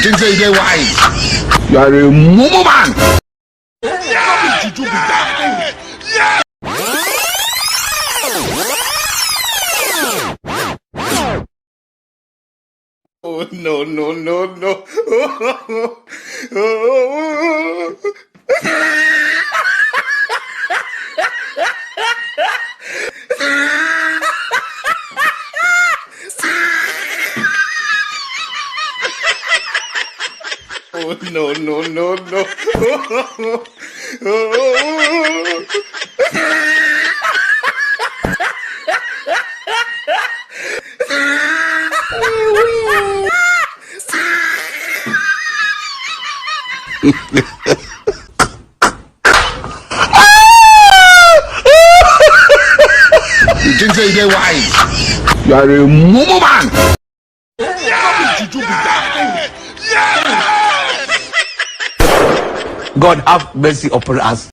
You think say you get wise? You are a Mumu man. Oh no no no no! Oh no no no no! You think say you get wise? You are a Mumu man. God have mercy upon us.